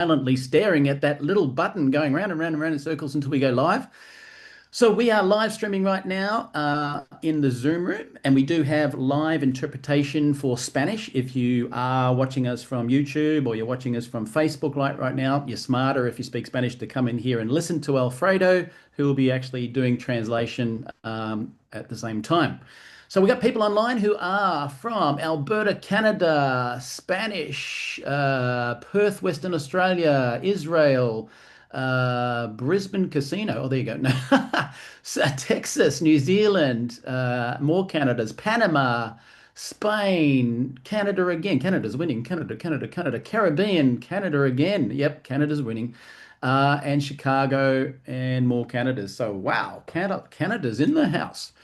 silently staring at that little button going round and round and round in circles until we go live. So we are live streaming right now in the Zoom room, and we do have live interpretation for Spanish. If you are watching us from YouTube or you're watching us from Facebook right now, you're smarter if you speak Spanish to come in here and listen to Alfredo, who will be actually doing translation at the same time. So we've got people online who are from Alberta, Canada, Spanish, Perth, Western Australia, Israel, Brisbane Casino. Oh, there you go. No. So, Texas, New Zealand, more Canadas, Panama, Spain, Canada again. Canada's winning. Canada, Caribbean, Canada again. Yep, Canada's winning. And Chicago and more Canadas. So, wow, Canada's in the house.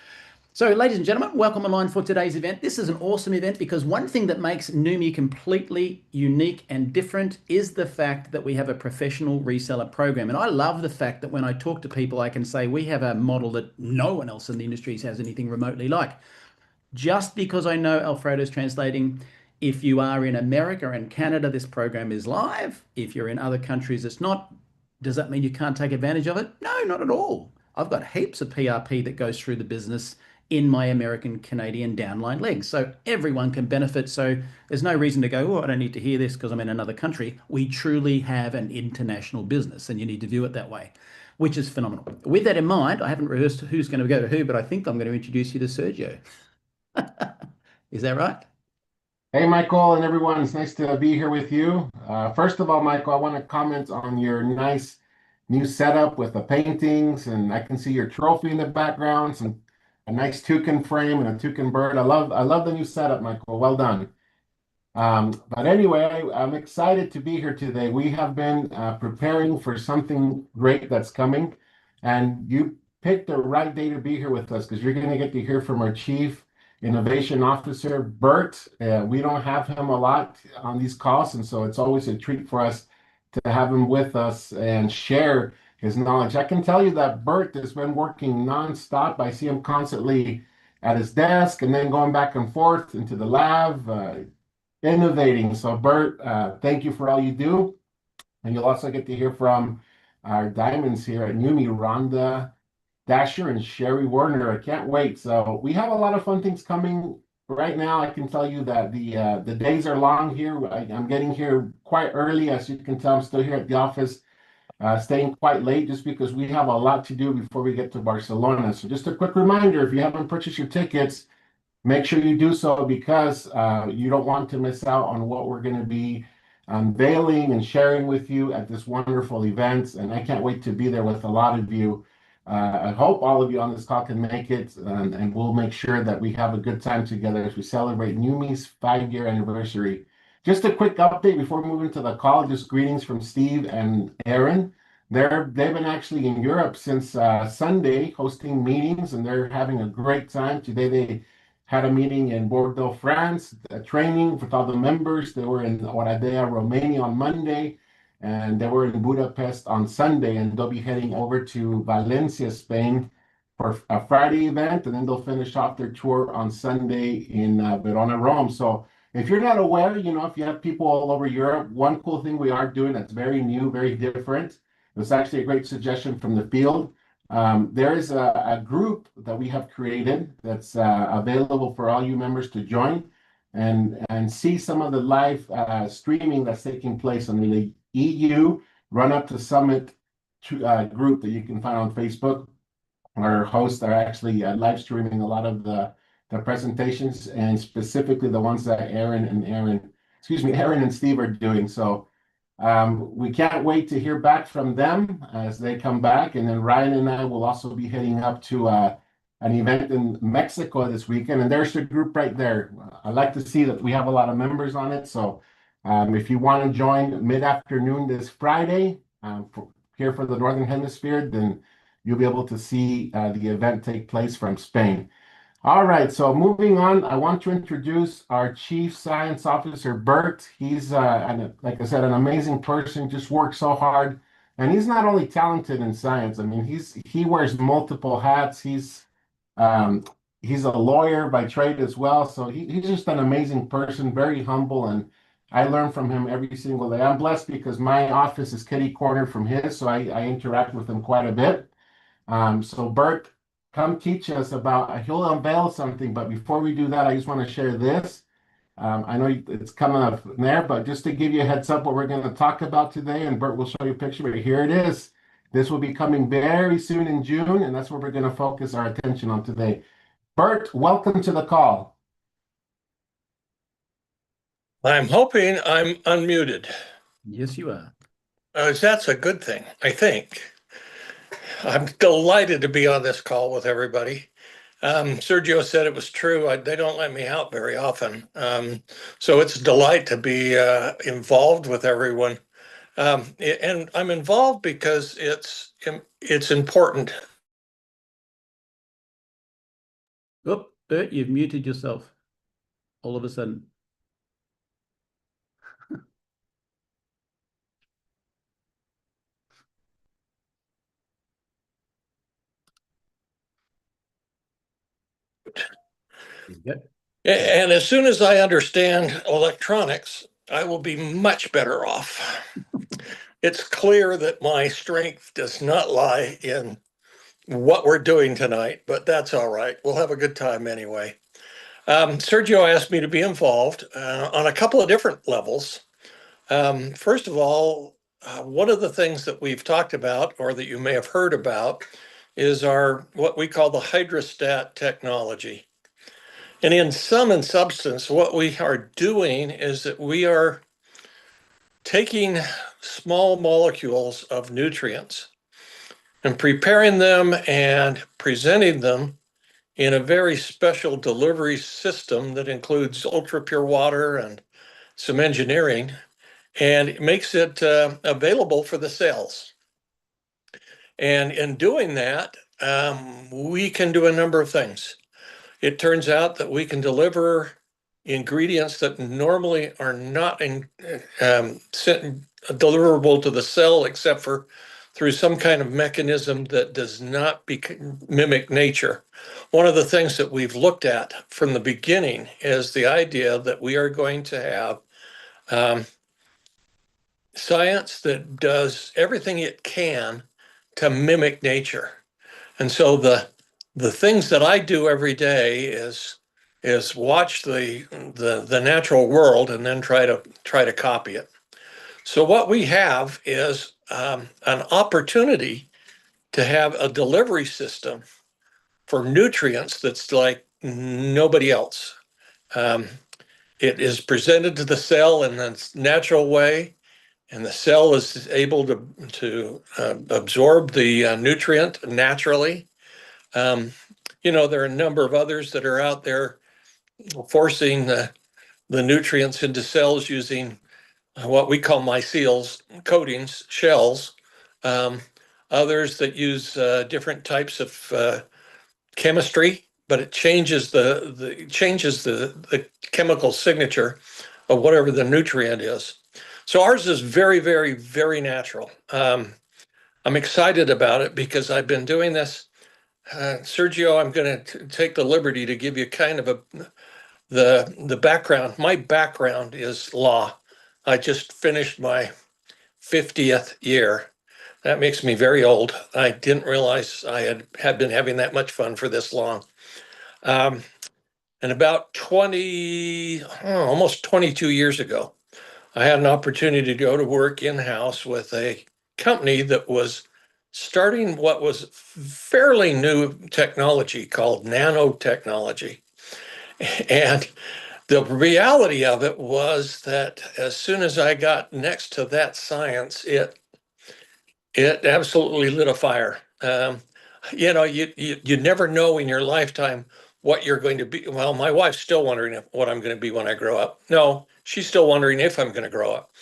So, ladies and gentlemen, welcome online for today's event. This is an awesome event because one thing that makes Neumi completely unique and different is the fact that we have a professional reseller program. And I love the fact that when I talk to people, I can say we have a model that no one else in the industry has anything remotely like. Just because I know Alfredo's translating, if you are in America and Canada, this program is live. If you're in other countries, it's not. Does that mean you can't take advantage of it? No, not at all. I've got heaps of PRP that goes through the business in my American Canadian downline legs. So everyone can benefit. So there's no reason to go, oh, I don't need to hear this because I'm in another country. We truly have an international business and you need to view it that way, which is phenomenal. With that in mind, I haven't rehearsed who's going to go to who, but I think I'm going to introduce you to Sergio. Is that right? Hey, Michael, and everyone. It's nice to be here with you. First of all, Michael, I want to comment on your nice new setup with the paintings, and I can see your trophy in the background, some a nice toucan frame and a toucan bird. I love the new setup, Michael. Well done. But anyway, I'm excited to be here today. We have been preparing for something great that's coming, and you picked the right day to be here with us because you're going to get to hear from our Chief Innovation Officer, Bert. We don't have him a lot on these calls, and so it's always a treat for us to have him with us and share his knowledge. I can tell you that Bert has been working nonstop. I see him constantly at his desk and then going back and forth into the lab, innovating. So, Bert, thank you for all you do. And you'll also get to hear from our diamonds here at Neumi, Rhonda Dasher and Sherry Warner. I can't wait. So we have a lot of fun things coming right now. I can tell you that the days are long here. I'm getting here quite early. As you can tell, I'm still here at the office, staying quite late just because we have a lot to do before we get to Barcelona. So just a quick reminder, if you haven't purchased your tickets, make sure you do so because you don't want to miss out on what we're going to be unveiling and sharing with you at this wonderful event. And I can't wait to be there with a lot of you. I hope all of you on this call can make it, and we'll make sure that we have a good time together as we celebrate Neumi's 5-year anniversary. Just a quick update before we move into the call, just greetings from Steve and Aaron. They've been actually in Europe since Sunday hosting meetings, and they're having a great time. Today they had a meeting in Bordeaux, France, a training with all the members. They were in Oradea, Romania on Monday, and they were in Budapest on Sunday, and they'll be heading over to Valencia, Spain for a Friday event, and then they'll finish off their tour on Sunday in Verona, Rome. So if you're not aware, if you have people all over Europe, one cool thing we are doing that's very new, very different, it was actually a great suggestion from the field. There is a group that we have created that's available for all you members to join and see some of the live streaming that's taking place on the EU Run Up to Summit group that you can find on Facebook. Our hosts are actually live streaming a lot of the presentations and specifically the ones that Aaron and Steve are doing. So we can't wait to hear back from them as they come back. And then Ryan and I will also be heading up to an event in Mexico this weekend. And there's the group right there. I like to see that we have a lot of members on it. So if you want to join mid-afternoon this Friday here for the Northern Hemisphere, then you'll be able to see the event take place from Spain. All right, so moving on, I want to introduce our Chief Science Officer, Bert. He's, like I said, an amazing person, just works so hard. And he's not only talented in science, I mean, he wears multiple hats. He's a lawyer by trade as well. So he's just an amazing person, very humble. And I learn from him every single day. I'm blessed because my office is kitty corner from his, so I interact with him quite a bit. So Bert, come teach us about, he'll unveil something, but before we do that, I just want to share this. I know it's coming up there, but just to give you a heads up what we're going to talk about today, and Bert will show you a picture, but here it is. This will be coming very soon in June, and that's what we're going to focus our attention on today. Bert, welcome to the call. I'm hoping I'm unmuted. Yes, you are. That's a good thing, I think. I'm delighted to be on this call with everybody. Sergio said it was true. They don't let me out very often. So it's a delight to be involved with everyone. And I'm involved because it's important. Oh, Bert, you've muted yourself all of a sudden. Yep. And as soon as I understand electronics, I will be much better off. It's clear that my strength does not lie in what we're doing tonight, but that's all right. We'll have a good time anyway. Sergio asked me to be involved on a couple of different levels. First of all, one of the things that we've talked about, or that you may have heard about, is our what we call the hydrostat technology. And in sum and substance, what we are doing is that we are taking small molecules of nutrients and preparing them and presenting them in a very special delivery system that includes ultra pure water and some engineering, and it makes it available for the cells. And in doing that, we can do a number of things. It turns out that we can deliver ingredients that normally are not deliverable to the cell except for through some kind of mechanism that does not mimic nature. One of the things that we've looked at from the beginning is the idea that we are going to have science that does everything it can to mimic nature. And so the things that I do every day is watch the natural world and then try to copy it. So what we have is an opportunity to have a delivery system for nutrients that's like nobody else. Um, it is presented to the cell in a natural way, and the cell is able to absorb the nutrient naturally. Um, there are a number of others that are out there forcing the nutrients into cells using what we call mycelial coatings, shells. Um, Others that use different types of chemistry, but it changes the chemical signature of whatever the nutrient is. So ours is very, very, very natural. I'm excited about it because I've been doing this. Sergio, I'm going to take the liberty to give you kind of the background. My background is law. I just finished my 50th year. That makes me very old. I didn't realize I had been having that much fun for this long. And about almost 22 years ago, I had an opportunity to go to work in-house with a company that was starting what was fairly new technology called nanotechnology. And the reality of it was that as soon as I got next to that science, it absolutely lit a fire. You never know in your lifetime what you're going to be. Well, my wife's still wondering what I'm going to be when I grow up. No, she's still wondering if I'm going to grow up.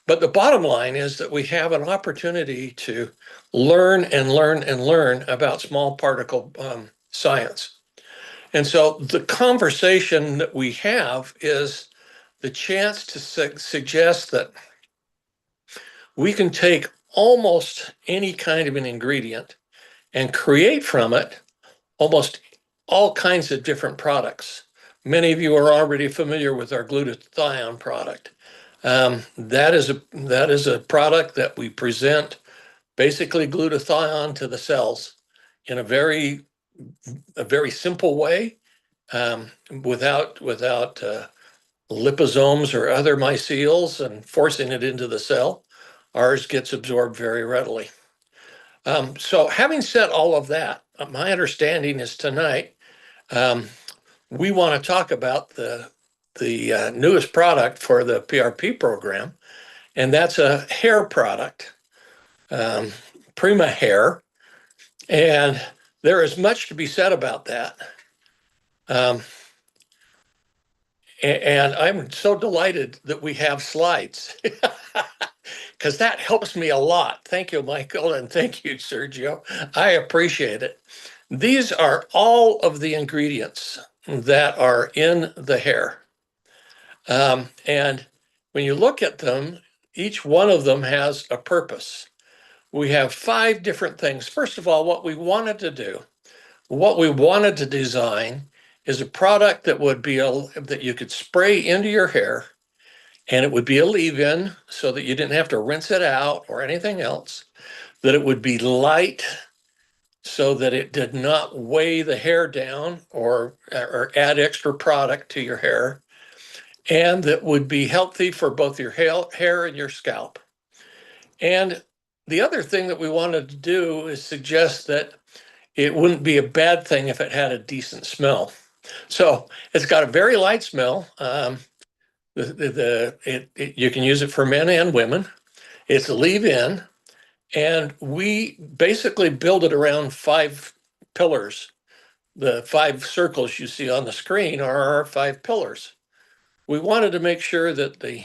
But the bottom line is that we have an opportunity to learn and learn and learn about small particle science. And so the conversation that we have is the chance to suggest that we can take almost any kind of an ingredient and create from it almost all kinds of different products. Many of you are already familiar with our glutathione product. That is a product that we present basically glutathione to the cells in a very simple way, without liposomes or other mycels and forcing it into the cell. Ours gets absorbed very readily. So having said all of that, my understanding is tonight we want to talk about the newest product for the PRP program, and that's a hair product, um, PrimaHair, and there is much to be said about that. Um, and I'm so delighted that we have slides because that helps me a lot. Thank you, Michael, and thank you, Sergio. I appreciate it. These are all of the ingredients that are in the hair. And when you look at them, each one of them has a purpose. We have 5 different things. First of all, what we wanted to design is a product that would be that you could spray into your hair, and it would be a leave-in so that you didn't have to rinse it out or anything else, that it would be light so that it did not weigh the hair down or add extra product to your hair, and that would be healthy for both your hair and your scalp. And the other thing that we wanted to do is suggest that it wouldn't be a bad thing if it had a decent smell. So it's got a very light smell. You can use it for men and women. It's a leave-in, and we basically build it around 5 pillars. The 5 circles you see on the screen are our 5 pillars. We wanted to make sure that the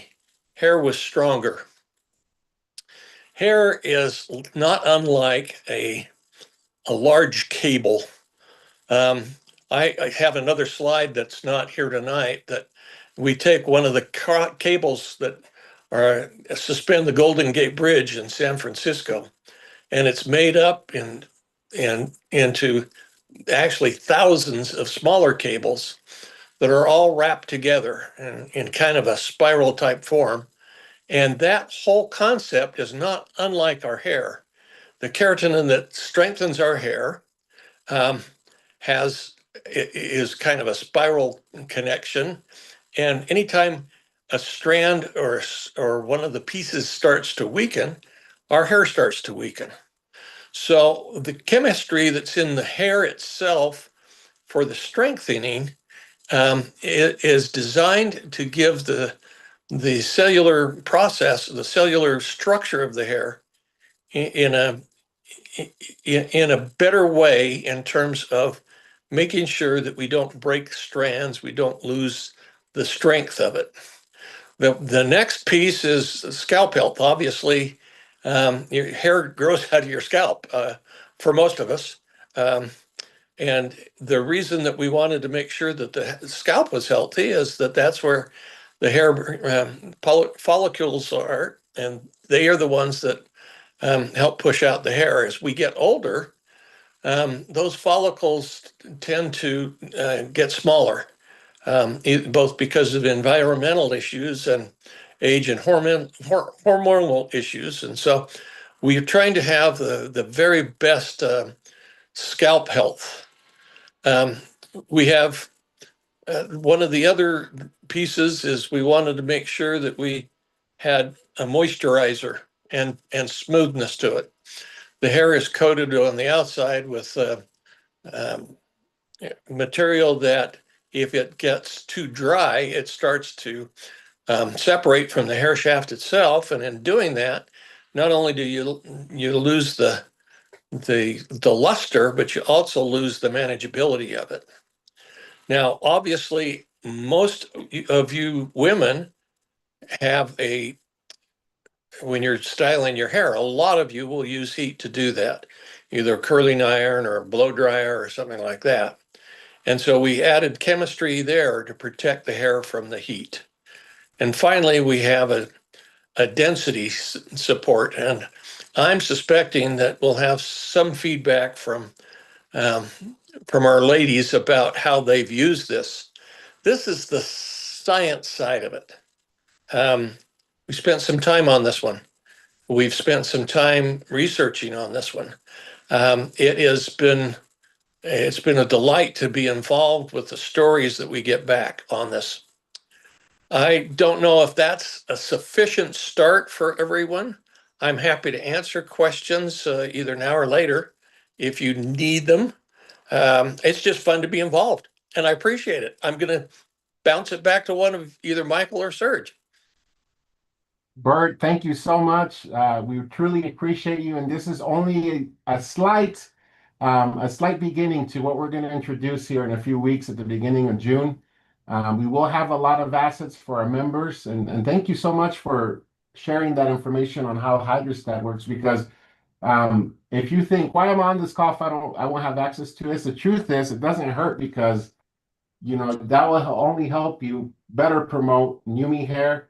hair was stronger. Hair is not unlike a large cable. I have another slide that's not here tonight, that we take one of the cables that suspend the Golden Gate Bridge in San Francisco, and it's made up into actually thousands of smaller cables that are all wrapped together in kind of a spiral type form. And that whole concept is not unlike our hair. The keratin that strengthens our hair um, is kind of a spiral connection, and anytime a strand or one of the pieces starts to weaken, our hair starts to weaken. So the chemistry that's in the hair itself for the strengthening is designed to give the cellular process, the cellular structure of the hair in a better way in terms of making sure that we don't break strands, we don't lose the strength of it. The next piece is scalp health. Obviously, your hair grows out of your scalp for most of us. And the reason that we wanted to make sure that the scalp was healthy is that that's where the hair follicles are, and they are the ones that help push out the hair. As we get older, those follicles tend to get smaller, both because of environmental issues and age and hormonal issues. And so we are trying to have the very best scalp health. We have one of the other pieces is we wanted to make sure that we had a moisturizer and smoothness to it. The hair is coated on the outside with um, material that if it gets too dry, it starts to separate from the hair shaft itself. And in doing that, not only do you lose the luster, but you also lose the manageability of it. Now, obviously, most of you women have when you're styling your hair, a lot of you will use heat to do that, either a curling iron or a blow dryer or something like that. And so we added chemistry there to protect the hair from the heat. And finally, we have a density support. And I'm suspecting that we'll have some feedback from our ladies about how they've used this. This is the science side of it. We spent some time on this one. We've spent some time researching on this one. It's been a delight to be involved with the stories that we get back on this. I don't know if that's a sufficient start for everyone. I'm happy to answer questions either now or later if you need them. It's just fun to be involved, and I appreciate it. I'm going to bounce it back to one of either Michael or Serge. Bert, thank you so much. We truly appreciate you, and this is only a slight beginning to what we're going to introduce here in a few weeks at the beginning of June. We will have a lot of assets for our members, and thank you so much for sharing that information on how Hydrostat works. Because if you think, why am I on this call if I won't have access to this? The truth is, it doesn't hurt, because that will only help you better promote Neumi hair.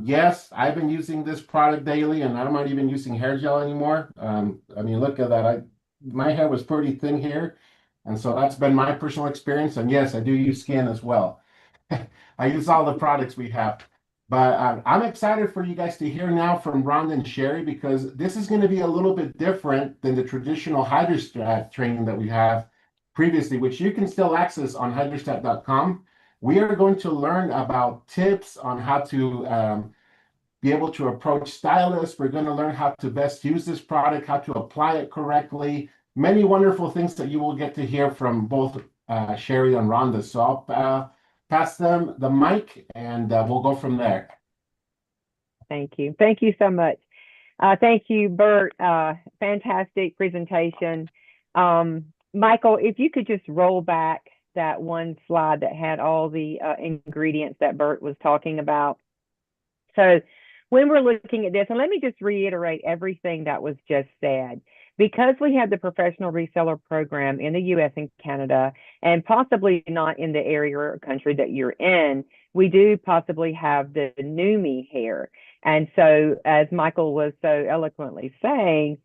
Yes, I've been using this product daily, and I'm not even using hair gel anymore. I mean, look at that. My hair was pretty thin here, and so that's been my personal experience. And yes, I do use skin as well. I use all the products we have. But I'm excited for you guys to hear now from Rhonda and Sherry, because this is going to be a little bit different than the traditional Hydrostat training that we have previously, which you can still access on hydrostat.com. We are going to learn about tips on how to be able to approach stylists. We're going to learn how to best use this product, how to apply it correctly. Many wonderful things that you will get to hear from both Sherry and Rhonda. So I'll pass them the mic, and we'll go from there. Thank you. Thank you so much. Thank you, Bert. Fantastic presentation. Michael, if you could just roll back that one slide that had all the ingredients that Bert was talking about. So when we're looking at this, and let me just reiterate everything that was just said, because we have the professional reseller program in the US and Canada, and possibly not in the area or country that you're in, we do possibly have the Neumi hair. And so, as Michael was so eloquently saying,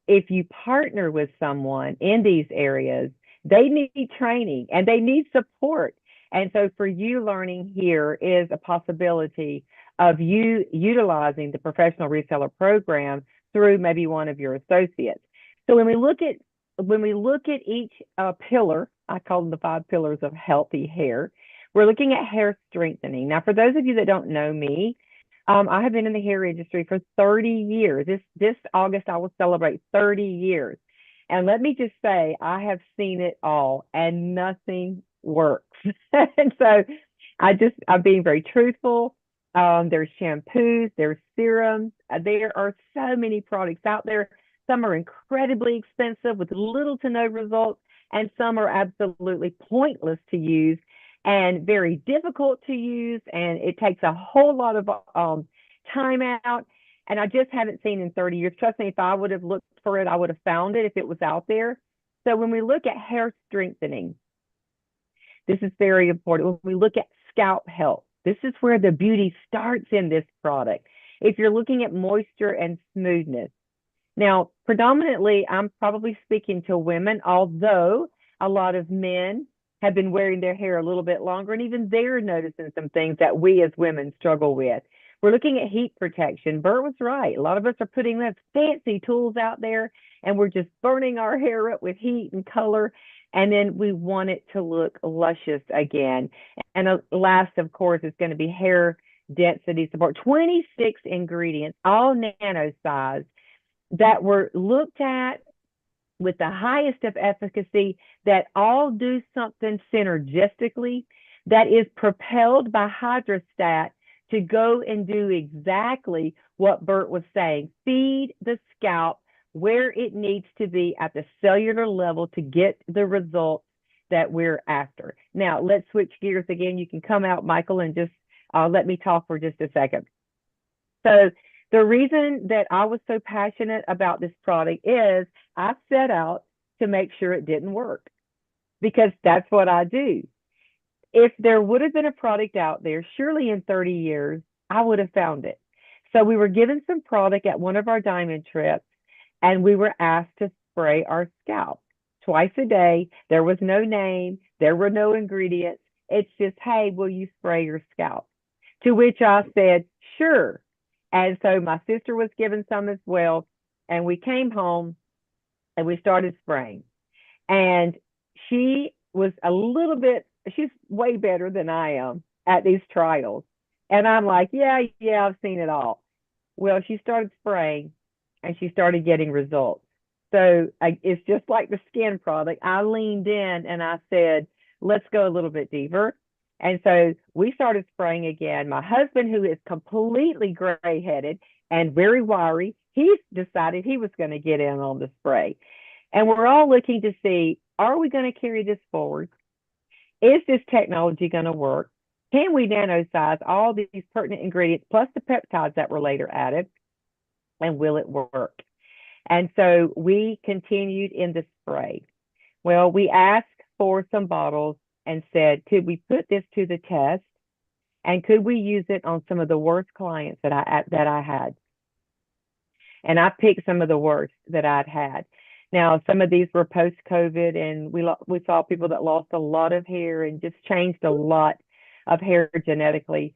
if you partner with someone in these areas, they need training and they need support. And so for you, learning here is a possibility of you utilizing the professional reseller program through maybe one of your associates. So when we look at each pillar, I call them the 5 pillars of healthy hair, we're looking at hair strengthening. Now, for those of you that don't know me, I have been in the hair industry for 30 years. This August, I will celebrate 30 years. And let me just say, I have seen it all, and nothing works. And so I'm being very truthful. There's shampoos, there's serums. There are so many products out there. Some are incredibly expensive with little to no results, and some are absolutely pointless to use and very difficult to use, and it takes a whole lot of time out. And I just haven't seen in 30 years. Trust me, if I would have looked for it, I would have found it if it was out there. So when we look at hair strengthening, this is very important. When we look at scalp health, this is where the beauty starts in this product. If you're looking at moisture and smoothness. Now, predominantly, I'm probably speaking to women, although a lot of men have been wearing their hair a little bit longer, and even they're noticing some things that we as women struggle with. We're looking at heat protection. Bert was right. A lot of us are putting those fancy tools out there, and we're just burning our hair up with heat and color, and then we want it to look luscious again. And last, of course, is going to be hair density support. 26 ingredients, all nano size, that were looked at with the highest of efficacy, that all do something synergistically, that is propelled by Hydrostat to go and do exactly what Bert was saying, feed the scalp where it needs to be at the cellular level to get the results that we're after. Now, let's switch gears again. You can come out, Michael, and just let me talk for just a second. So the reason that I was so passionate about this product is I set out to make sure it didn't work, because that's what I do. If there would have been a product out there, surely in 30 years, I would have found it. So we were given some product at one of our diamond trips, and we were asked to spray our scalp twice a day. There was no name. There were no ingredients. It's just, hey, will you spray your scalp? To which I said, sure. And so my sister was given some as well. And we came home and we started spraying. And she was she's way better than I am at these trials. And I'm like, yeah, I've seen it all. Well, she started spraying and she started getting results. So it's just like the skin product. I leaned in and I said, let's go a little bit deeper. And so we started spraying again. My husband, who is completely gray headed and very wiry, he decided he was going to get in on the spray. And we're all looking to see, are we going to carry this forward? Is this technology going to work? Can we nano-size all these pertinent ingredients plus the peptides that were later added? And will it work? And so we continued in the spray. Well, we asked for some bottles and said, could we put this to the test? And could we use it on some of the worst clients that I had? And I picked some of the worst that I'd had. Now, some of these were post-COVID, and we saw people that lost a lot of hair and just changed a lot of hair genetically.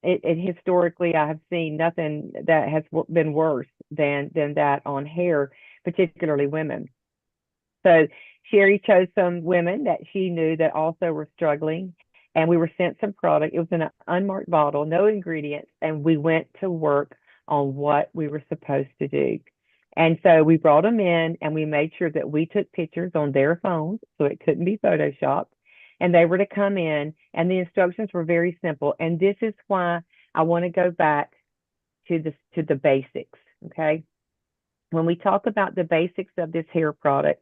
Historically, I have seen nothing that has been worse than that on hair, particularly women. So Sherry chose some women that she knew that also were struggling, and we were sent some product. It was in an unmarked bottle, no ingredients, and we went to work on what we were supposed to do. And so we brought them in and we made sure that we took pictures on their phones so it couldn't be photoshopped. And they were to come in, and the instructions were very simple. And this is why I want to go back to the basics, okay? When we talk about the basics of this hair product,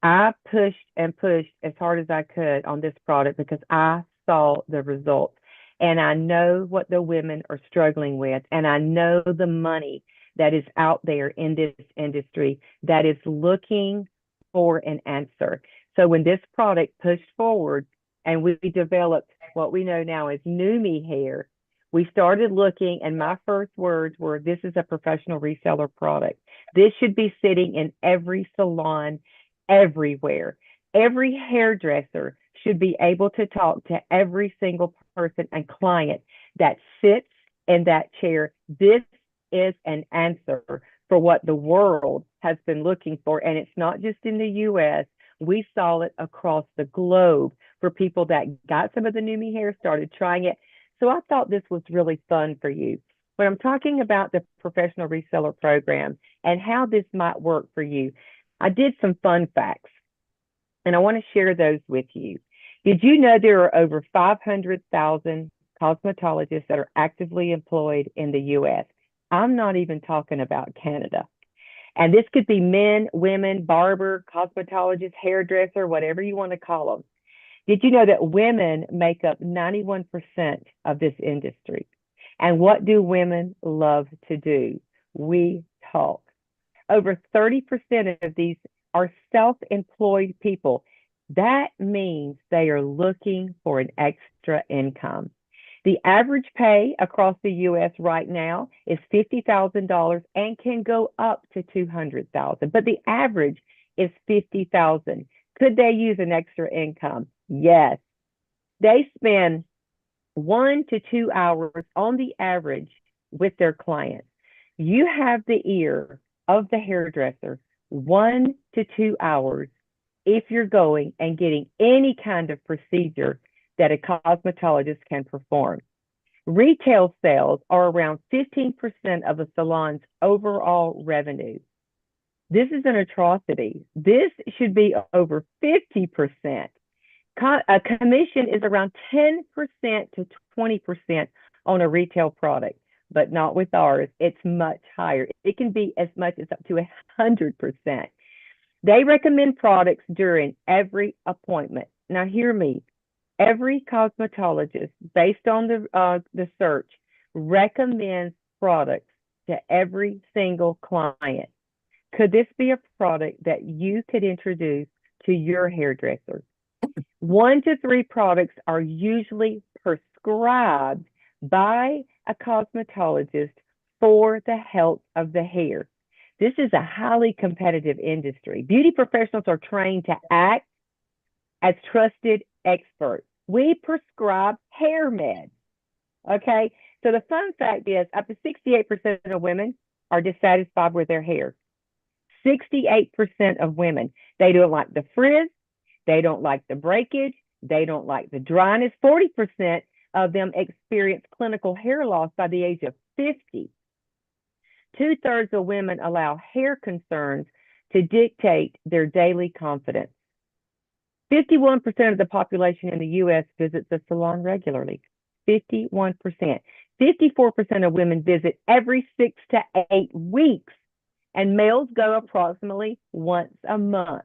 I pushed and pushed as hard as I could on this product because I saw the results. And I know what the women are struggling with, and I know the money that is out there in this industry that is looking for an answer. So when this product pushed forward and we developed what we know now as Neumi hair, we started looking, and my first words were, this is a professional reseller product. This should be sitting in every salon, everywhere. Every hairdresser should be able to talk to every single person and client that sits in that chair. This is an answer for what the world has been looking for. And it's not just in the US. We saw it across the globe for people that got some of the Neumi hair, started trying it. So I thought this was really fun for you. When I'm talking about the professional reseller program and how this might work for you, I did some fun facts, and I want to share those with you. Did you know there are over 500,000 cosmetologists that are actively employed in the US? I'm not even talking about Canada. And this could be men, women, barber, cosmetologist, hairdresser, whatever you want to call them. Did you know that women make up 91% of this industry? And what do women love to do? We talk. Over 30% of these are self-employed people. That means they are looking for an extra income. The average pay across the US right now is $50,000 and can go up to $200,000, but the average is $50,000. Could they use an extra income? Yes. They spend 1 to 2 hours on the average with their clients. You have the ear of the hairdresser 1 to 2 hours if you're going and getting any kind of procedure that a cosmetologist can perform. Retail sales are around 15% of a salon's overall revenue. This is an atrocity. This should be over 50%. A commission is around 10% to 20% on a retail product, but not with ours. It's much higher. It can be as much as up to 100%. They recommend products during every appointment. Now, hear me. Every cosmetologist, based on the search, recommends products to every single client. Could this be a product that you could introduce to your hairdresser? 1 to 3 products are usually prescribed by a cosmetologist for the health of the hair. This is a highly competitive industry. Beauty professionals are trained to act as trusted experts. We prescribe hair meds, okay? So the fun fact is up to 68% of women are dissatisfied with their hair. 68% of women, they don't like the frizz, they don't like the breakage, they don't like the dryness. 40% of them experience clinical hair loss by the age of 50. 2/3 of women allow hair concerns to dictate their daily confidence. 51% of the population in the U.S. visits a salon regularly. 51%. 54% of women visit every 6 to 8 weeks, and males go approximately once a month.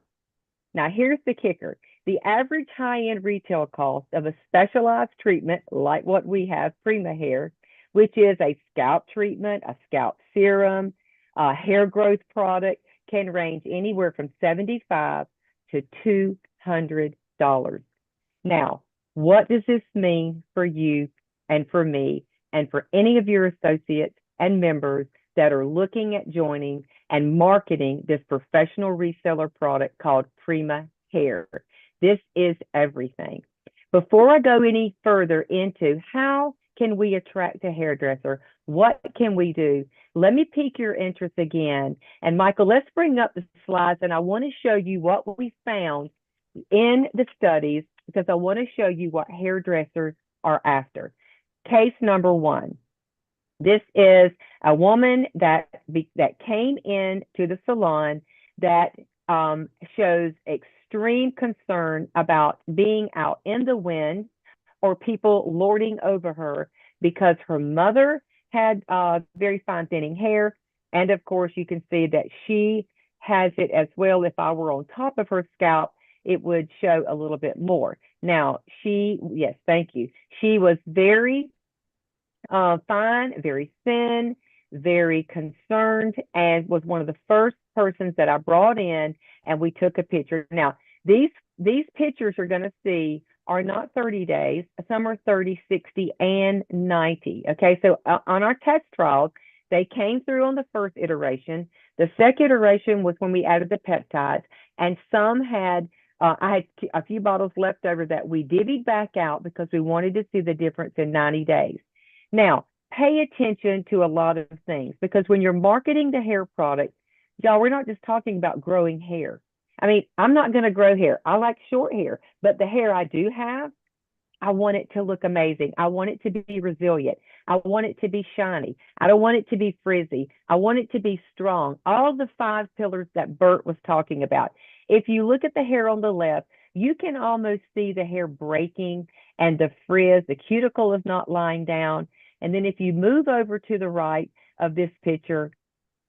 Now, here's the kicker. The average high-end retail cost of a specialized treatment like what we have, PrimaHair, which is a scalp treatment, a scalp serum, a hair growth product, can range anywhere from $75 to $200. Now, what does this mean for you and for me and for any of your associates and members that are looking at joining and marketing this professional reseller product called PrimaHair? This is everything. Before I go any further into how can we attract a hairdresser, what can we do, let me pique your interest again. And Michael, let's bring up the slides, and I want to show you what we found in the studies, because I want to show you what hairdressers are after. Case number 1. This is a woman that came in to the salon that shows extreme concern about being out in the wind or people lording over her because her mother had very fine thinning hair. And of course, you can see that she has it as well. If I were on top of her scalp, it would show a little bit more. Now, yes, thank you. She was very fine, very thin, very concerned, and was one of the first persons that I brought in, and we took a picture. Now, these pictures you're going to see are not 30 days. Some are 30, 60, and 90. Okay, so on our test trials, they came through on the first iteration. The second iteration was when we added the peptides, and some had, I had a few bottles left over that we divvied back out because we wanted to see the difference in 90 days. Now, pay attention to a lot of things, because when you're marketing the hair product, y'all, we're not just talking about growing hair. I mean, I'm not going to grow hair. I like short hair, but the hair I do have, I want it to look amazing. I want it to be resilient. I want it to be shiny. I don't want it to be frizzy. I want it to be strong. All the 5 pillars that Bert was talking about. If you look at the hair on the left, you can almost see the hair breaking and the frizz. The cuticle is not lying down. And then if you move over to the right of this picture,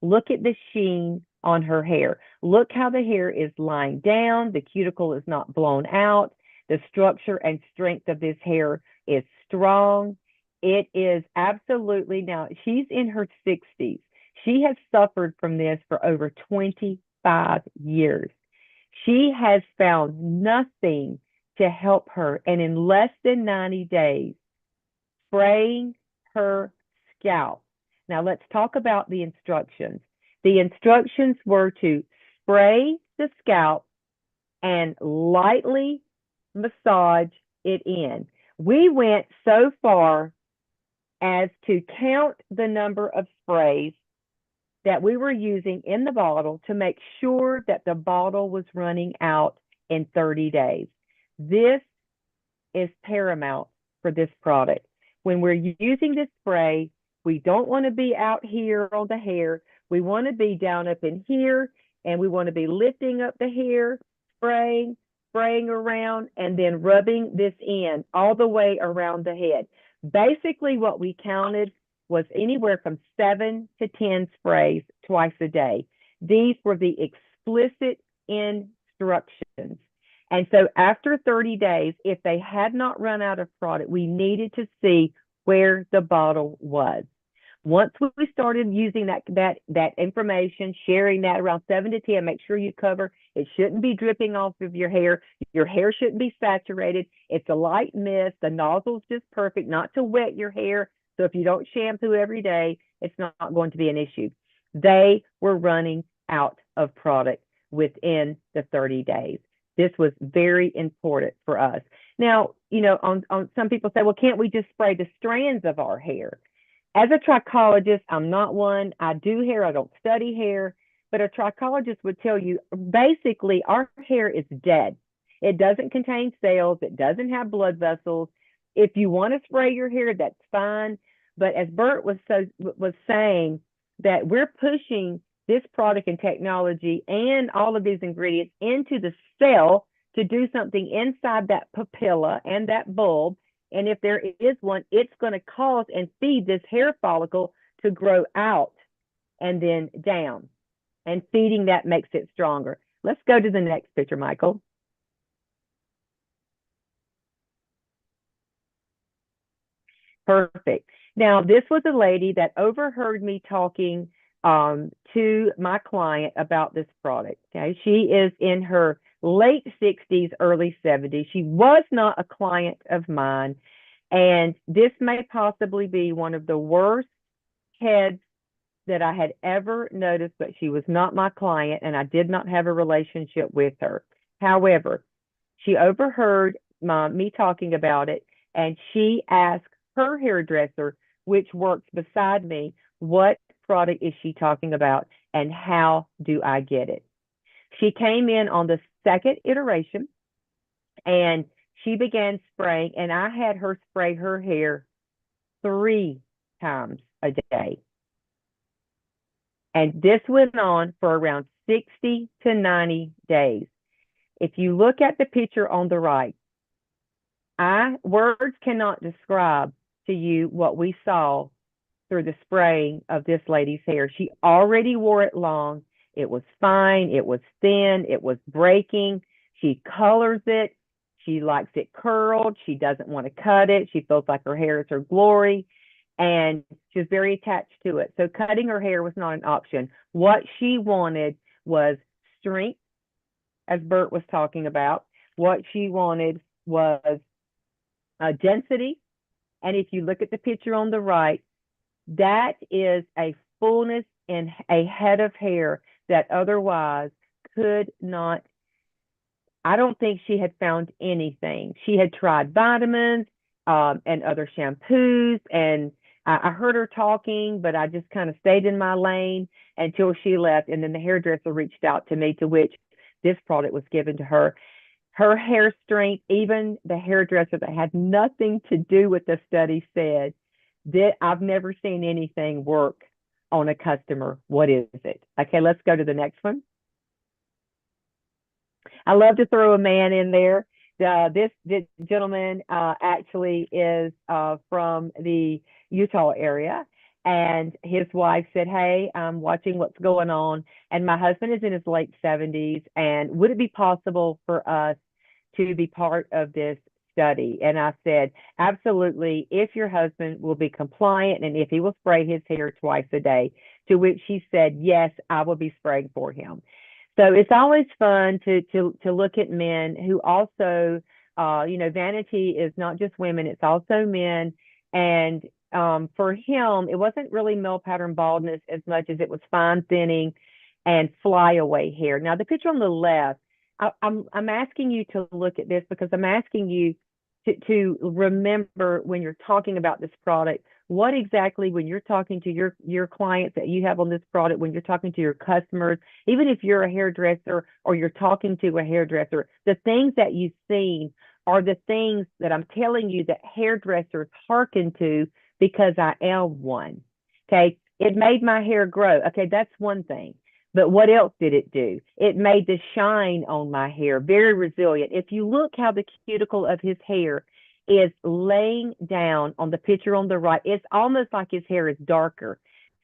look at the sheen on her hair. Look how the hair is lying down. The cuticle is not blown out. The structure and strength of this hair is strong. It is absolutely, now she's in her 60s. She has suffered from this for over 25 years. She has found nothing to help her. And in less than 90 days, spraying her scalp. Now let's talk about the instructions. The instructions were to spray the scalp and lightly massage it in. We went so far as to count the number of sprays that we were using in the bottle to make sure that the bottle was running out in 30 days. This is paramount for this product. When we're using this spray, we don't want to be out here on the hair. We want to be down up in here, and we want to be lifting up the hair, spraying around, and then rubbing this in all the way around the head. Basically, what we counted was anywhere from 7 to 10 sprays twice a day. These were the explicit instructions. And so after 30 days, if they had not run out of product, we needed to see where the bottle was. Once we started using that information, sharing that around 7 to 10, make sure you cover. It shouldn't be dripping off of your hair. Your hair shouldn't be saturated. It's a light mist. The nozzle's just perfect, not to wet your hair. So if you don't shampoo every day, it's not going to be an issue. They were running out of product within the 30 days. This was very important for us. Now, you know, on some people say, well, can't we just spray the strands of our hair? As a trichologist, I'm not one. I do hair, I don't study hair, but a trichologist would tell you basically our hair is dead. It doesn't contain cells, it doesn't have blood vessels. If you want to spray your hair, that's fine. But as Bert was saying, that we're pushing this product and technology and all of these ingredients into the cell to do something inside that papilla and that bulb. And if there is one, it's going to cause and feed this hair follicle to grow out and then down. And feeding that makes it stronger. Let's go to the next picture, Michael. Perfect. Now, this was a lady that overheard me talking to my client about this product. Okay, she is in her late 60s, early 70s. She was not a client of mine, and this may possibly be one of the worst heads that I had ever noticed, but she was not my client, and I did not have a relationship with her. However, she overheard me talking about it, and she asked her hairdresser, which works beside me, what product is she talking about and how do I get it? She came in on the second iteration and she began spraying, and I had her spray her hair 3 times a day. And this went on for around 60 to 90 days. If you look at the picture on the right, words cannot describe to you what we saw through the spraying of this lady's hair. She already wore it long. It was fine. It was thin. It was breaking. She colors it. She likes it curled. She doesn't want to cut it. She feels like her hair is her glory. And she's very attached to it. So cutting her hair was not an option. What she wanted was strength, as Bert was talking about. What she wanted was density. And if you look at the picture on the right, that is a fullness in a head of hair that otherwise could not. I don't think she had found anything. She had tried vitamins and other shampoos, and I heard her talking, but I just kind of stayed in my lane until she left. And then the hairdresser reached out to me, to which this product was given to her. Her hair strength, even the hairdresser that had nothing to do with the study said that I've never seen anything work on a customer. What is it? Okay, let's go to the next one. I love to throw a man in there. This gentleman actually is from the Utah area, and his wife said, "Hey, I'm watching what's going on, and my husband is in his late 70s, and would it be possible for us to be part of this study?" And I said, "Absolutely, if your husband will be compliant and if he will spray his hair twice a day." To which she said, "Yes, I will be spraying for him." So it's always fun to look at men who also, vanity is not just women, it's also men. And for him, it wasn't really male pattern baldness as much as it was fine thinning and flyaway hair. Now, the picture on the left, I'm asking you to look at this because I'm asking you to remember when you're talking about this product, what exactly, when you're talking to your clients that you have on this product, when you're talking to your customers, even if you're a hairdresser or you're talking to a hairdresser, the things that you've seen are the things that I'm telling you that hairdressers hearken to because I am one. Okay, it made my hair grow. Okay, that's one thing. But what else did it do? It made the shine on my hair very resilient. If you look how the cuticle of his hair is laying down on the picture on the right, it's almost like his hair is darker.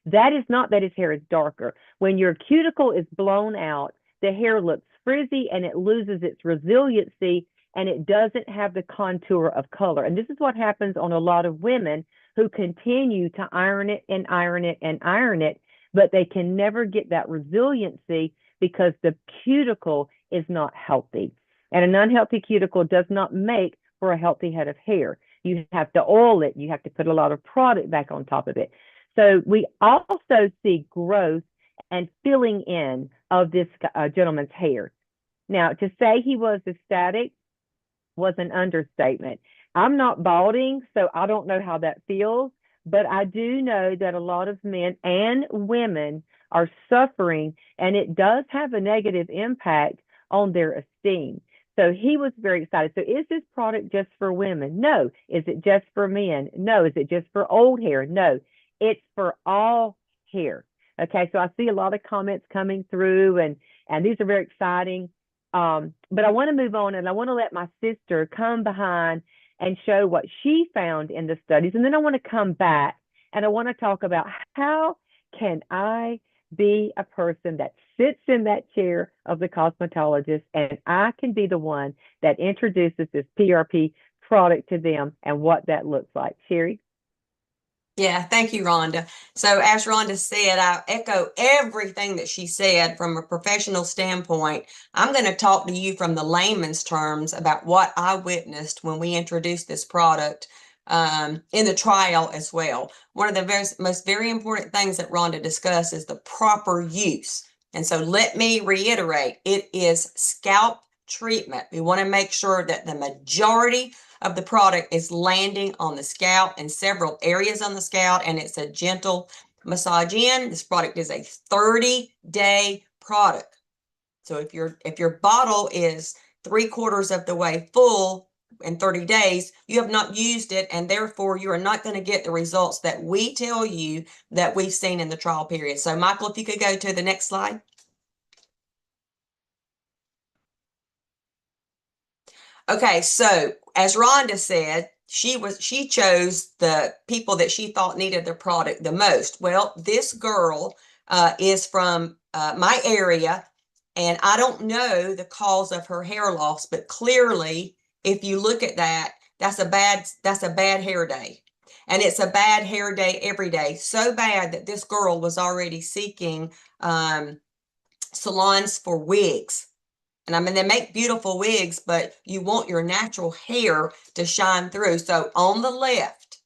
That is not that his hair is darker. When your cuticle is blown out, the hair looks frizzy and it loses its resiliency and it doesn't have the contour of color. And this is what happens on a lot of women who continue to iron it and iron it and iron it, but they can never get that resiliency because the cuticle is not healthy. And an unhealthy cuticle does not make for a healthy head of hair. You have to oil it. You have to put a lot of product back on top of it. So we also see growth and filling in of this gentleman's hair. Now, to say he was ecstatic was an understatement. I'm not balding, so I don't know how that feels, but I do know that a lot of men and women are suffering, and it does have a negative impact on their esteem. So he was very excited. So is this product just for women? No. Is it just for men? No. Is it just for old hair? No. It's for all hair. Okay, so I see a lot of comments coming through, and these are very exciting. But I want to move on, and I want to let my sister come behind and show what she found in the studies. And then I want to come back and I want to talk about how can I be a person that sits in that chair of the cosmetologist, and I can be the one that introduces this PRP product to them and what that looks like. Sherry? Yeah, thank you, Rhonda. So as Rhonda said, I echo everything that she said from a professional standpoint. I'm going to talk to you from the layman's terms about what I witnessed when we introduced this product in the trial as well. One of the most very important things that Rhonda discussed is the proper use. And so let me reiterate, it is scalp treatment. We want to make sure that the majority of the product is landing on the scalp and several areas on the scalp, and it's a gentle massage in. This product is a 30-day product. So if your bottle is 3/4 of the way full in 30 days, you have not used it, and therefore you are not going to get the results that we tell you that we've seen in the trial period. So Michael, if you could go to the next slide. Okay, so as Rhonda said, she chose the people that she thought needed the product the most. Well, this girl is from my area, and I don't know the cause of her hair loss, but clearly, if you look at that, that's a bad hair day. And it's a bad hair day every day. So bad that this girl was already seeking salons for wigs. And I mean, they make beautiful wigs, but you want your natural hair to shine through. So on the left,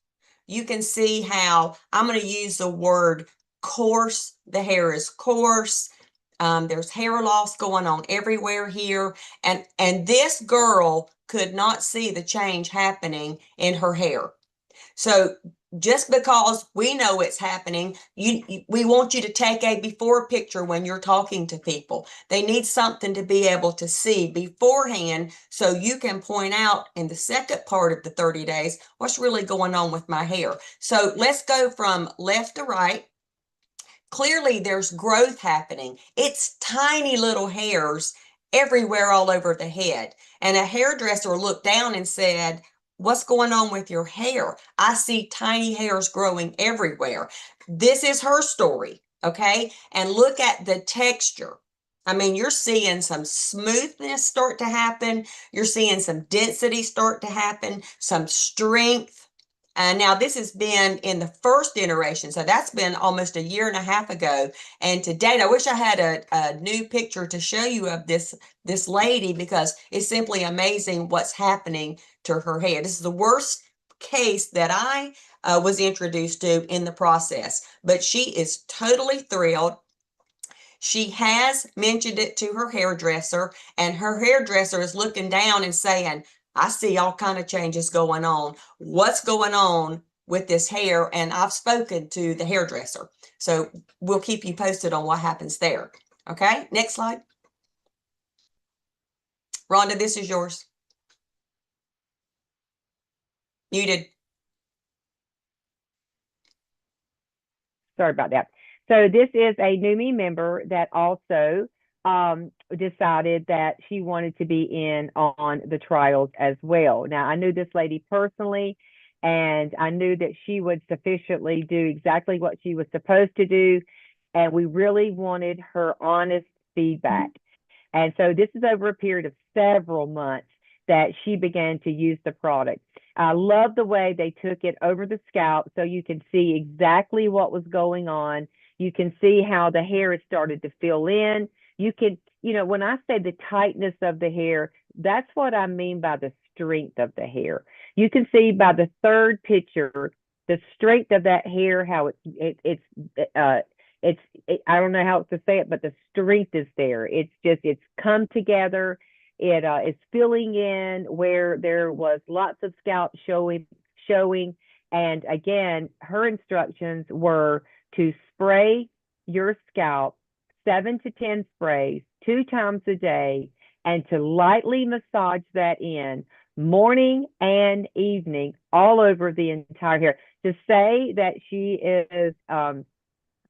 you can see how I'm going to use the word coarse. The hair is coarse. There's hair loss going on everywhere here. And this girl could not see the change happening in her hair. So just because we know it's happening, we want you to take a before picture when you're talking to people. They need something to be able to see beforehand so you can point out in the second part of the 30 days what's really going on with my hair. So let's go from left to right. Clearly there's growth happening. It's tiny little hairs everywhere all over the head. And a hairdresser looked down and said, "What's going on with your hair? I see tiny hairs growing everywhere." This is her story, okay? And look at the texture. I mean, you're seeing some smoothness start to happen. You're seeing some density start to happen, some strength. Now, this has been in the first iteration, so that's been almost 1.5 years ago. And to date, I wish I had a new picture to show you of this lady, because it's simply amazing what's happening to her hair. This is the worst case that I was introduced to in the process, but she is totally thrilled. She has mentioned it to her hairdresser, and her hairdresser is looking down and saying, "I see all kind of changes going on. What's going on with this hair?" And I've spoken to the hairdresser. So we'll keep you posted on what happens there. Okay, next slide. Rhonda, this is yours. Muted. Sorry about that. So this is a Neumi member that also decided that she wanted to be in on the trials as well. Now, I knew this lady personally, and I knew that she would sufficiently do exactly what she was supposed to do, and we really wanted her honest feedback. And so this is over a period of several months that she began to use the product. I love the way they took it over the scalp so you can see exactly what was going on. You can see how the hair has started to fill in. You can, when I say the tightness of the hair, that's what I mean by the strength of the hair. You can see by the third picture, the strength of that hair, how I don't know how to say it, but the strength is there. It's come together. It is filling in where there was lots of scalp showing, And again, her instructions were to spray your scalp 7 to 10 sprays 2 times a day, and to lightly massage that in morning and evening all over the entire hair. To say that she is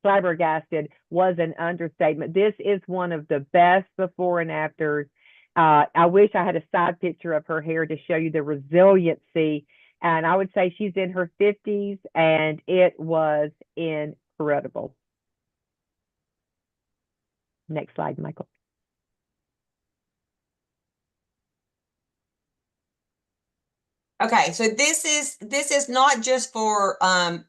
flabbergasted was an understatement. This is one of the best before and afters. I wish I had a side picture of her hair to show you the resiliency. And I would say she's in her 50s, and it was incredible. Next slide, Michael. Okay, so this is not just for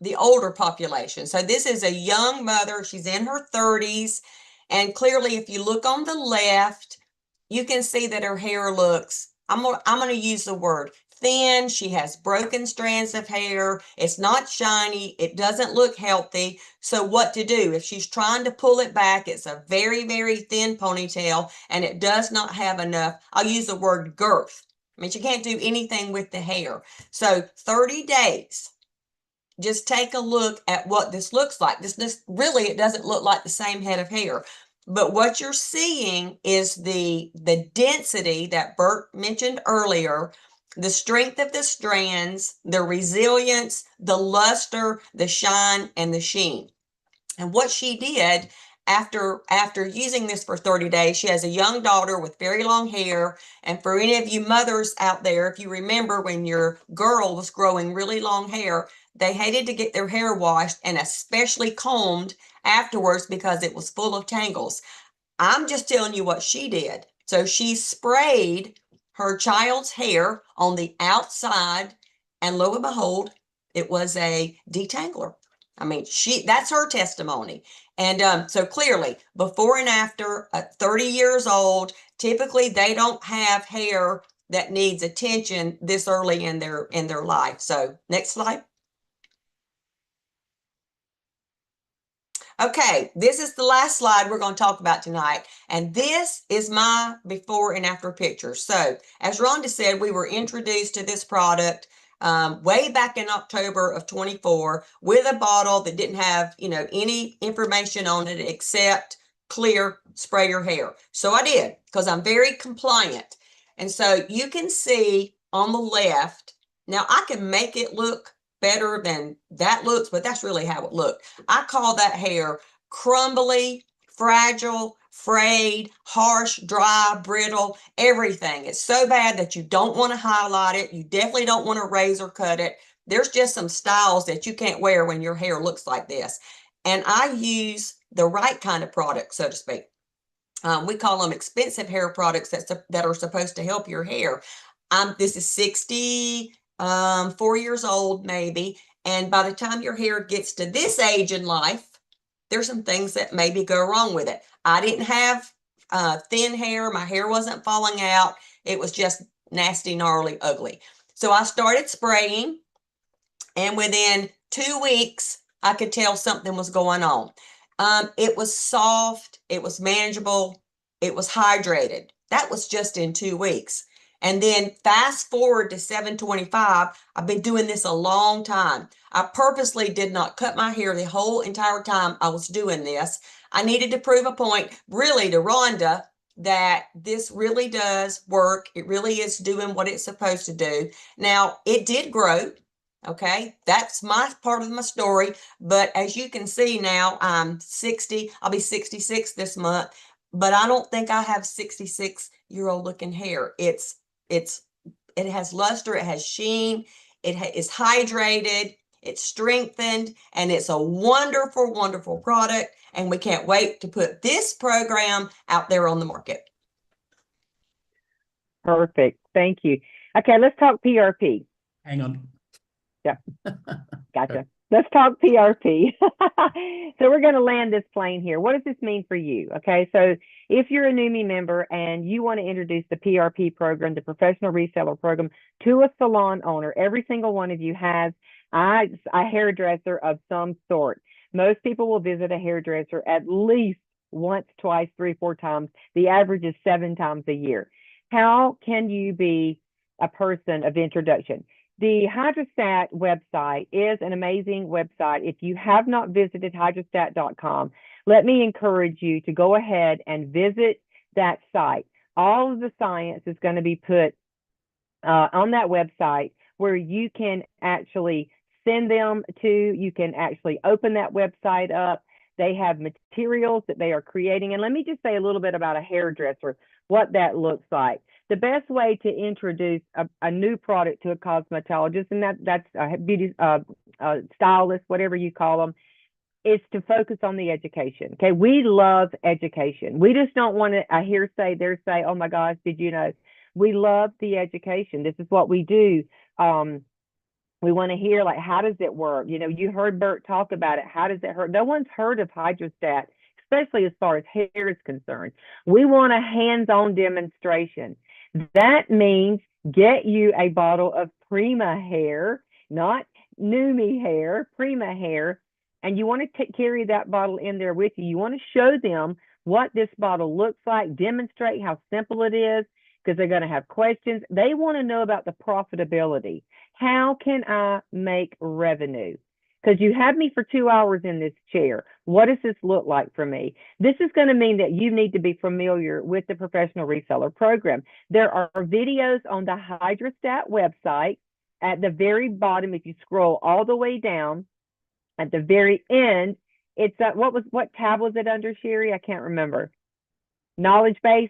the older population. So this is a young mother. She's in her 30s, and clearly, if you look on the left, you can see that her hair looks. I'm gonna use the word thin. She has broken strands of hair. It's not shiny. It doesn't look healthy. So what to do if she's trying to pull it back? It's a very, very thin ponytail, and it does not have enough. I'll use the word girth. I mean, you can't do anything with the hair. So 30 days, just take a look at what this looks like. This really, it doesn't look like the same head of hair. But what you're seeing is the density that Bert mentioned earlier, the strength of the strands, the resilience, the luster, the shine, and the sheen. And what she did after using this for 30 days, she has a young daughter with very long hair. And for any of you mothers out there, if you remember when your girl was growing really long hair, they hated to get their hair washed and especially combed afterwards because it was full of tangles. I'm just telling you what she did. So she sprayed her child's hair on the outside, and lo and behold, it was a detangler. I mean, that's her testimony. And so clearly, before and after, at 30 years old, typically they don't have hair that needs attention this early in their life. So next slide. Okay, this is the last slide we're going to talk about tonight, and this is my before and after picture. So as Rhonda said, we were introduced to this product way back in October of 24 with a bottle that didn't have, any information on it except clear, spray your hair. So I did, because I'm very compliant. And so you can see on the left, now I can make it look better than that looks, but that's really how it looked. I call that hair crumbly, fragile, frayed, harsh, dry, brittle, everything. It's so bad that you don't want to highlight it. You definitely don't want to razor cut it. There's just some styles that you can't wear when your hair looks like this. And I use the right kind of product, so to speak. We call them expensive hair products that are supposed to help your hair. This is 4 years old maybe, and by the time your hair gets to this age in life, there's some things that maybe go wrong with it. I didn't have thin hair. My hair wasn't falling out. It was just nasty, gnarly, ugly. So I started spraying, and within 2 weeks, I could tell something was going on. It was soft. It was manageable. It was hydrated. That was just in 2 weeks. And then fast forward to 7/25, I've been doing this a long time. I purposely did not cut my hair the whole entire time I was doing this. I needed to prove a point, really, to Rhonda that this really does work. It really is doing what it's supposed to do. Now, it did grow. Okay, that's my part of my story. But as you can see now, I'm 60. I'll be 66 this month. But I don't think I have 66-year-old looking hair. It has luster, it has sheen, it is hydrated, it's strengthened, and it's a wonderful, wonderful product. And we can't wait to put this program out there on the market. Perfect. Thank you. Okay, let's talk PRP. Hang on. Yeah, gotcha. Let's talk PRP. So we're going to land this plane here. What does this mean for you? Okay, so if you're a Neumi member and you want to introduce the PRP program, the professional reseller program, to a salon owner, every single one of you has a hairdresser of some sort. Most people will visit a hairdresser at least once, twice, 3, 4 times. The average is 7 times a year. How can you be a person of introduction? The Hydrostat website is an amazing website. If you have not visited hydrostat.com, let me encourage you to go ahead and visit that site. All of the science is going to be put on that website, where you can actually send them to. You can actually open that website up. They have materials that they are creating. And let me just say a little bit about a hairdresser, what that looks like. The best way to introduce a new product to a cosmetologist, and that's a beauty stylist, whatever you call them, is to focus on the education. Okay, we love education. We just don't want a hearsay, there say, oh my gosh, did you know? We love the education. This is what we do. We want to hear, like, how does it work? You know, you heard Bert talk about it. How does it hurt? No one's heard of Hydrostat, especially as far as hair is concerned. We want a hands-on demonstration. That means get you a bottle of PrimaHair, not Neumi hair, PrimaHair, and you want to carry that bottle in there with you. You want to show them what this bottle looks like, demonstrate how simple it is, because they're going to have questions. They want to know about the profitability. How can I make revenue? Because you have me for 2 hours in this chair. What does this look like for me? This is going to mean that you need to be familiar with the professional reseller program. There are videos on the Hydrostat website. At the very bottom, if you scroll all the way down, at the very end, it's what tab was it under, Sherry? I can't remember. Knowledge base.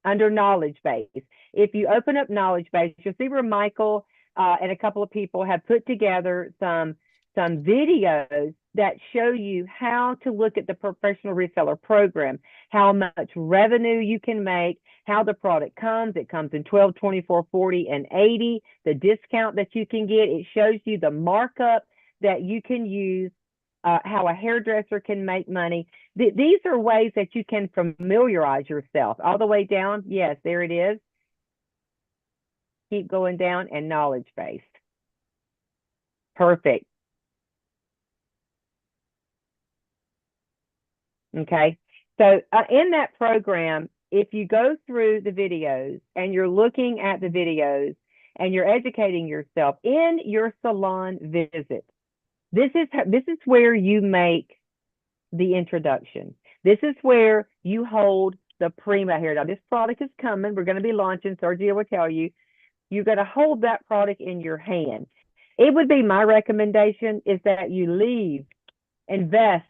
Under knowledge base. If you open up knowledge base, you'll see where Michael and a couple of people have put together some videos that show you how to look at the professional reseller program, how much revenue you can make, how the product comes. It comes in 12, 24, 40, and 80, the discount that you can get. It shows you the markup that you can use, how a hairdresser can make money. These are ways that you can familiarize yourself. All the way down, yes, there it is. Keep going down, and knowledge-based. Perfect. Okay, so in that program, if you go through the videos and you're looking at the videos and you're educating yourself in your salon visit, this is where you make the introduction. This is where you hold the PrimaHair. Now, this product is coming. We're going to be launching. Sergio will tell you. You're going to hold that product in your hand. It would be my recommendation is that you invest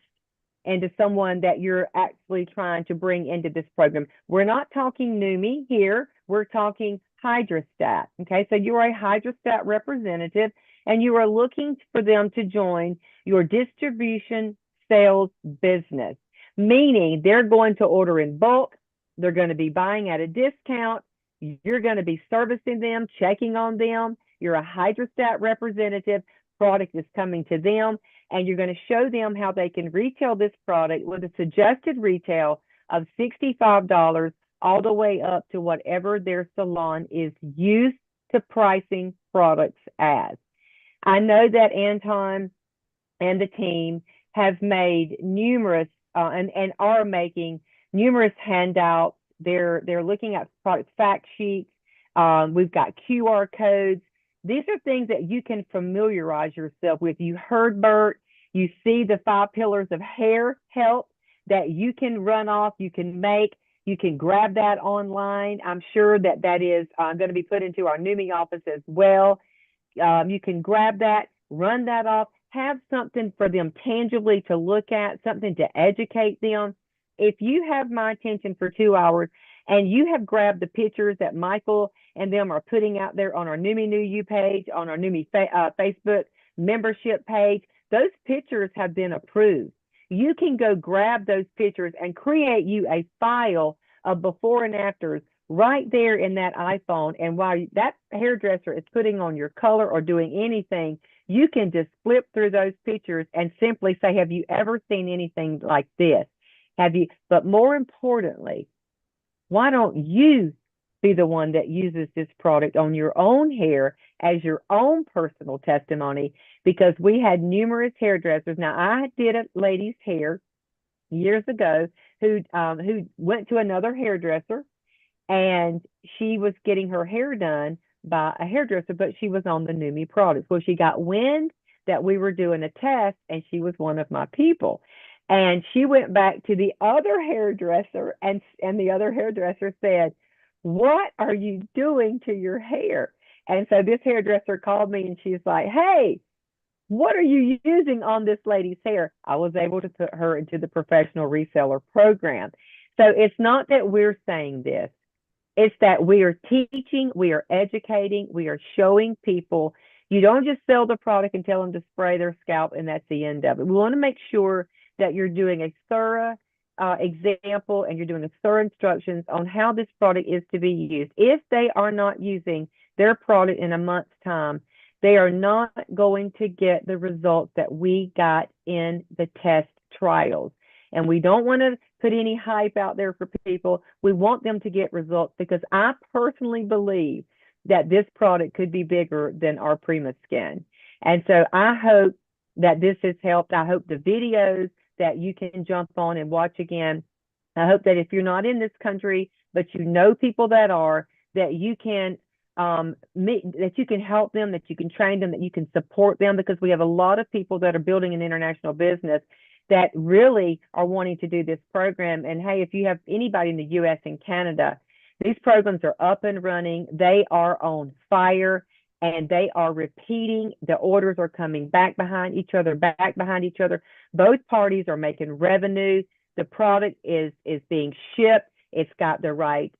into someone that you're actually trying to bring into this program. We're not talking Neumi here. We're talking Hydrostat. Okay, so you're a Hydrostat representative, and you are looking for them to join your distribution sales business, meaning they're going to order in bulk. They're going to be buying at a discount. You're going to be servicing them, checking on them. You're a Hydrostat representative. Product is coming to them, and you're going to show them how they can retail this product with a suggested retail of $65 all the way up to whatever their salon is used to pricing products as. I know that Anton and the team have made numerous and are making numerous handouts. They're looking at product fact sheets. We've got QR codes. These are things that you can familiarize yourself with. You heard Bert. You see the 5 pillars of hair health that you can run off, you can make. You can grab that online. I'm sure that is going to be put into our Neumi office as well. You can grab that, run that off, have something for them tangibly to look at, something to educate them. If you have my attention for 2 hours and you have grabbed the pictures that Michael and them are putting out there on our Neumi New You page, on our Neumi Facebook membership page, those pictures have been approved. You can go grab those pictures and create you a file of before and afters right there in that iPhone. And while that hairdresser is putting on your color or doing anything, you can just flip through those pictures and simply say, have you ever seen anything like this? Have you? But more importantly, why don't you be the one that uses this product on your own hair as your own personal testimony? Because we had numerous hairdressers. Now, I did a lady's hair years ago who went to another hairdresser, and she was getting her hair done by a hairdresser, but she was on the Neumi products. Well, she got wind that we were doing a test, and she was one of my people. And she went back to the other hairdresser, and the other hairdresser said, "What are you doing to your hair?" And so this hairdresser called me, and she's like, "Hey, what are you using on this lady's hair?" I was able to put her into the professional reseller program. So it's not that we're saying this, it's that we are teaching, we are educating, we are showing people. You don't just sell the product and tell them to spray their scalp and that's the end of it. We want to make sure that you're doing a thorough example and you're doing a thorough instructions on how this product is to be used. If they are not using their product in a month's time, they are not going to get the results that we got in the test trials. And we don't want to put any hype out there for people. We want them to get results because I personally believe that this product could be bigger than our Prima Skin. And so I hope that this has helped. I hope the videos that you can jump on and watch again. I hope that if you're not in this country, but you know people that are, that you can that you can help them, that you can train them, that you can support them, because we have a lot of people that are building an international business that really are wanting to do this program. And hey, if you have anybody in the US and Canada, these programs are up and running. They are on fire and they are repeating. The orders are coming back behind each other, back behind each other. Both parties are making revenue. The product is being shipped. It's got the right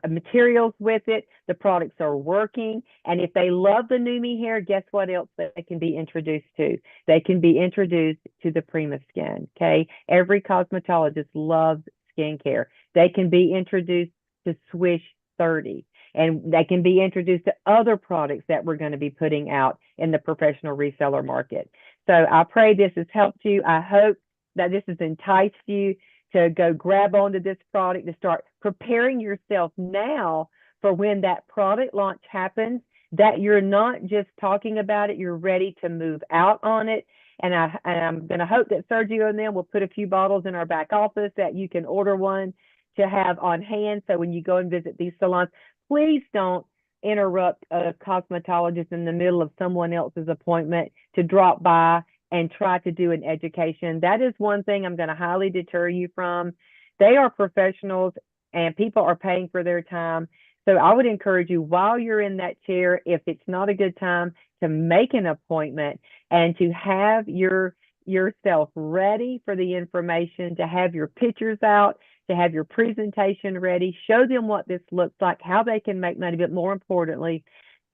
materials with it. The products are working. And if they love the Neumi hair, guess what else they can be introduced to? They can be introduced to the Prima Skin. Okay. Every cosmetologist loves skincare. They can be introduced to Swish 30. And they can be introduced to other products that we're going to be putting out in the professional reseller market. So I pray this has helped you. I hope that this has enticed you to go grab onto this product, to start preparing yourself now for when that product launch happens, that you're not just talking about it, you're ready to move out on it. And I'm going to hope that Sergio and them will put a few bottles in our back office that you can order one to have on hand. So when you go and visit these salons, please don't interrupt a cosmetologist in the middle of someone else's appointment to drop by and try to do an education. That is one thing I'm going to highly deter you from. They are professionals and people are paying for their time. So I would encourage you, while you're in that chair, if it's not a good time, to make an appointment and to have yourself ready for the information, to have your pictures out, to have your presentation ready, show them what this looks like, how they can make money, but more importantly,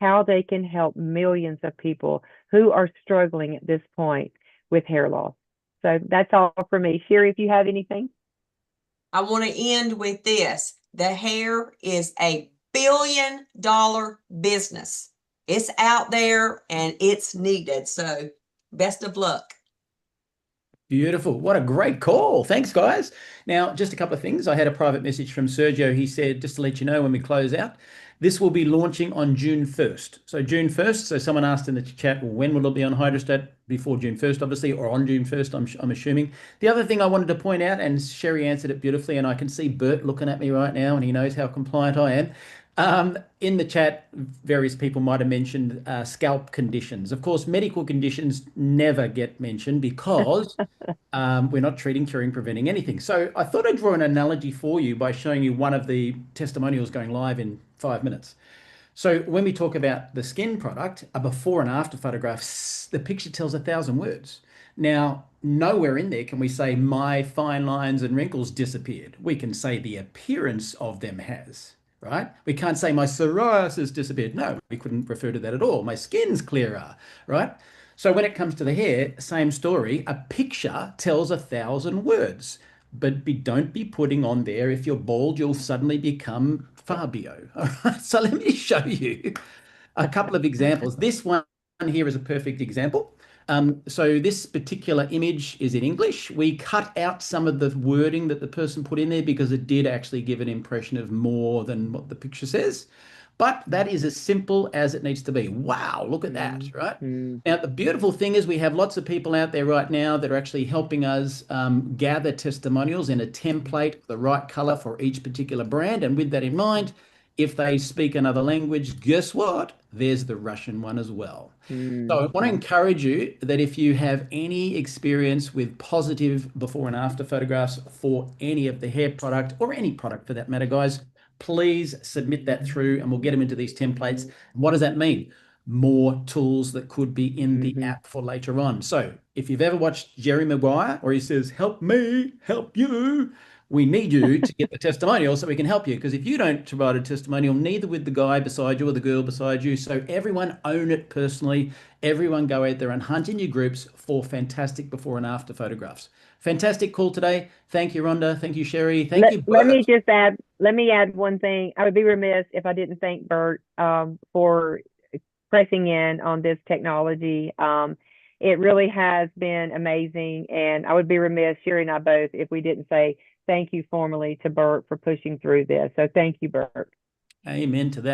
how they can help millions of people who are struggling at this point with hair loss. So that's all for me. Sherry, if you have anything. I want to end with this. The hair is a billion-dollar business. It's out there and it's needed. So best of luck. Beautiful. What a great call. Thanks, guys. Now, just a couple of things. I had a private message from Sergio. He said, just to let you know when we close out, this will be launching on June 1st. So June 1st. So someone asked in the chat, well, when will it be on Hydrostat? Before June 1st, obviously, or on June 1st, I'm assuming. The other thing I wanted to point out, and Sherry answered it beautifully, and I can see Bert looking at me right now, and he knows how compliant I am. In the chat, various people might have mentioned scalp conditions. Of course, medical conditions never get mentioned because we're not treating, curing, preventing anything. So I thought I'd draw an analogy for you by showing you one of the testimonials going live in 5 minutes. So when we talk about the skin product, a before and after photograph, the picture tells 1,000 words. Now, nowhere in there can we say my fine lines and wrinkles disappeared. We can say the appearance of them has, right? We can't say my psoriasis disappeared. No, we couldn't refer to that at all. My skin's clearer, right? So when it comes to the hair, same story. A picture tells 1,000 words, but don't be putting on there, if you're bald, you'll suddenly become Fabio. All right, so let me show you a couple of examples. This one here is a perfect example. So this particular image is in English. We cut out some of the wording that the person put in there because it did actually give an impression of more than what the picture says. But that is as simple as it needs to be. Wow, look at that, right? Now, the beautiful thing is we have lots of people out there right now that are actually helping us gather testimonials in a template, the right color for each particular brand. And with that in mind, If they speak another language, guess what? There's the Russian one as well. So I want to encourage you that if you have any experience with positive before and after photographs for any of the hair product or any product for that matter, guys, please submit that through and we'll get them into these templates. What does that mean? More tools that could be in the app for later on. So if you've ever watched Jerry Maguire, or he says, help me, help you, we need you to get the testimonial so we can help you. Because if you don't provide a testimonial, neither would the guy beside you or the girl beside you. So everyone own it personally. Everyone go out there and hunt in your groups for fantastic before and after photographs. Fantastic call today. Thank you, Rhonda. Thank you, Sherry. Thank you, Bert. Let me add one thing. I would be remiss if I didn't thank Bert for pressing in on this technology. It really has been amazing. And I would be remiss, Sherry and I both, if we didn't say thank you formally to Bert for pushing through this. So thank you, Bert. Amen to that.